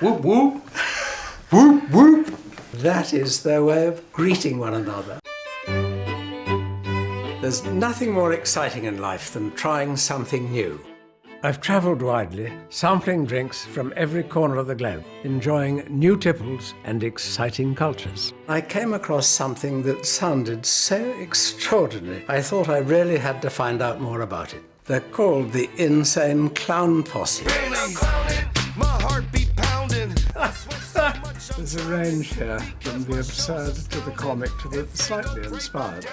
Whoop whoop. Whoop whoop. That is their way of greeting one another. There's nothing more exciting in life than trying something new. I've travelled widely, sampling drinks from every corner of the globe, enjoying new tipples and exciting cultures. I came across something that sounded so extraordinary, I thought I really had to find out more about it. They're called the Insane Clown Posse. There's a range here from the absurd to the comic to the slightly inspired.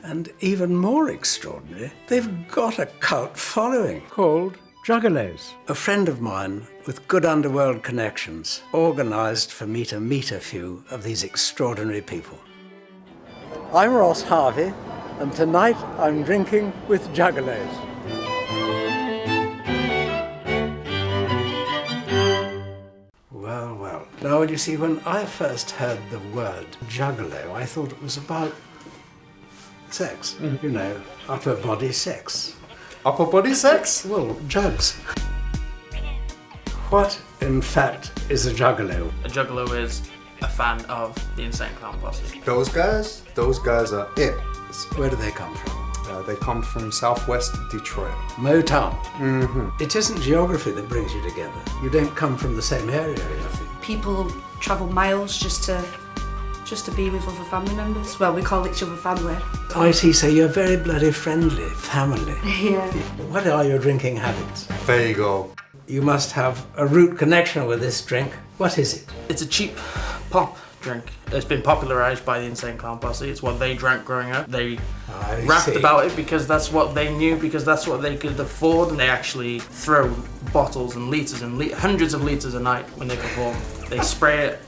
And even more extraordinary, they've got a cult following called Juggalos. A friend of mine with good underworld connections organised for me to meet a few of these extraordinary people. I'm Ross Harvey, and tonight I'm drinking with Juggalos. Well, well. Now, you see, when I first heard the word juggalo, I thought it was about sex. You know, upper body sex. Upper body sex? Well, jugs. What, in fact, is a juggalo? A juggalo is a fan of the Insane Clown Posse. Those guys are it. Where do they come from? They come from southwest Detroit. Motown. It isn't geography that brings you together. You don't come from the same area, I think. People travel miles just to be with other family members. Well, we call each other family. I see, so you're very bloody friendly, family. Yeah. What are your drinking habits? Faygo. You must have a root connection with this drink. What is it? It's a cheap pop drink. It's been popularised by the Insane Clown Posse. It's what they drank growing up. They rapped about it because that's what they knew, because that's what they could afford, and they actually throw bottles and litres and hundreds of litres a night when they perform. They spray it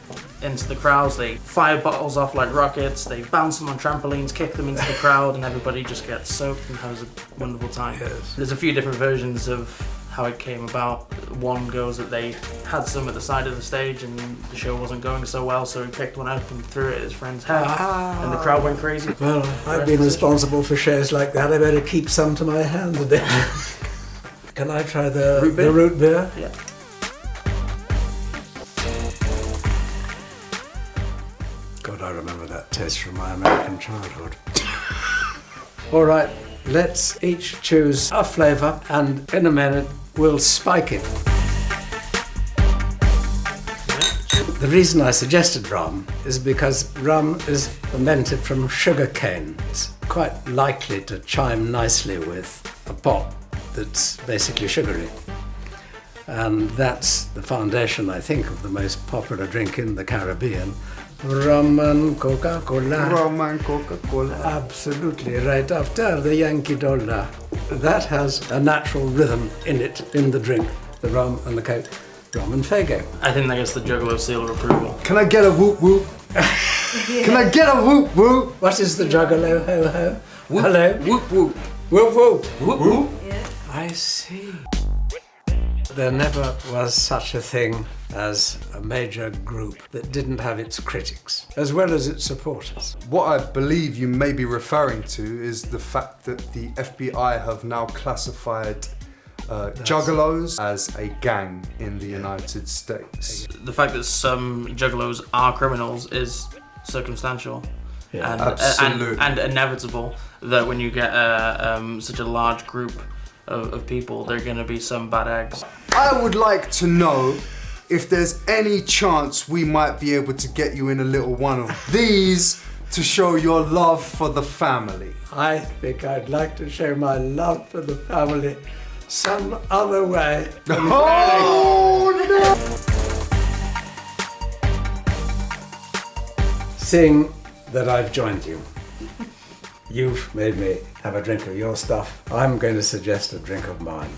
into the crowds, they fire bottles off like rockets, they bounce them on trampolines, kick them into the crowd, and everybody just gets soaked and has a wonderful time. Yes. There's a few different versions of how it came about. One goes that they had some at the side of the stage and the show wasn't going so well, so he picked one up and threw it at his friend's head, and the crowd went crazy. Well, I've been responsible for shows like that. I better keep some to my hand today. Can I try the root beer? Yeah. God, I remember that taste from my American childhood. All right, let's each choose a flavour, and in a minute we'll spike it. The reason I suggested rum is because rum is fermented from sugar cane. It's quite likely to chime nicely with a pop that's basically sugary. And that's the foundation, I think, of the most popular drink in the Caribbean. Rum and Coca-Cola. Rum and Coca-Cola. Absolutely, right after the Yankee Dollar. That has a natural rhythm in it, in the drink. The rum and the Coke. Rum and Faygo. I think that gets the Juggalo seal of approval. Can I get a whoop whoop? Can I get a whoop whoop? What is the Juggalo ho ho? Whoop, Hello? Whoop whoop. Whoop whoop. Whoop whoop. Yeah. I see. There never was such a thing as a major group that didn't have its critics, as well as its supporters. What I believe you may be referring to is the fact that the FBI have now classified Juggalos as a gang in the United States. The fact that some Juggalos are criminals is circumstantial. Yeah. Absolutely. And inevitable that when you get such a large group of people, there are going to be some bad eggs. I would like to know if there's any chance we might be able to get you in a little one of these to show your love for the family. I think I'd like to show my love for the family some other way. Oh no! Seeing that I've joined you, you've made me have a drink of your stuff. I'm going to suggest a drink of mine.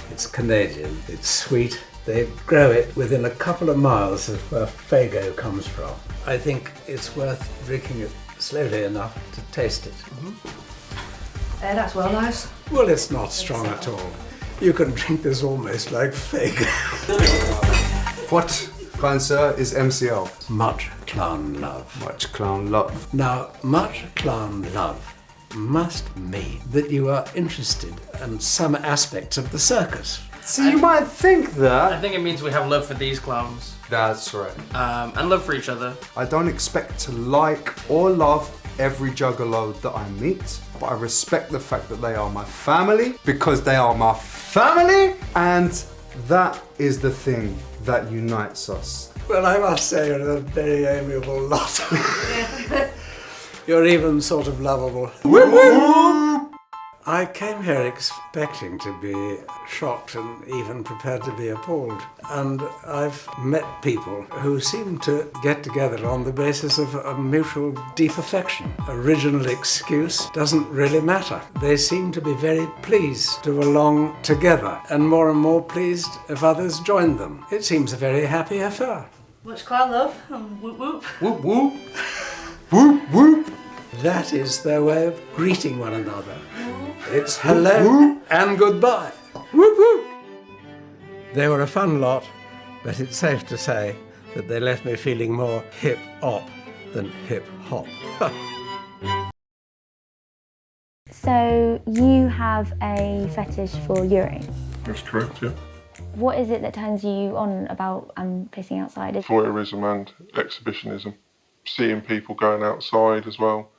It's Canadian, it's sweet. They grow it within a couple of miles of where Faygo comes from. I think it's worth drinking it slowly enough to taste it. That's well nice. Well, it's not strong at all. You can drink this almost like Faygo. What, kind sir, is MCL? Much clown love. Much clown love. Now, much clown love must mean that you are interested in some aspects of the circus. So you might think I that. think it means we have love for these clowns. That's right. And love for each other. I don't expect to like or love every juggalo that I meet, but I respect the fact that they are my family because they are my family, and that is the thing that unites us. Well, I must say you're a very amiable lot. You're even sort of lovable. I came here expecting to be shocked and even prepared to be appalled. And I've met people who seem to get together on the basis of a mutual deep affection. Original excuse doesn't really matter. They seem to be very pleased to belong together and more pleased if others join them. It seems a very happy affair. Much clown love and whoop whoop. Whoop whoop. Whoop whoop. That is their way of greeting one another. It's hello and goodbye. Whoop whoop. They were a fun lot, but it's safe to say that they left me feeling more hip-hop than hip-hop. So you have a fetish for urine. That's correct, yeah. What is it that turns you on about pissing outside? Voyeurism and exhibitionism. Seeing people going outside as well.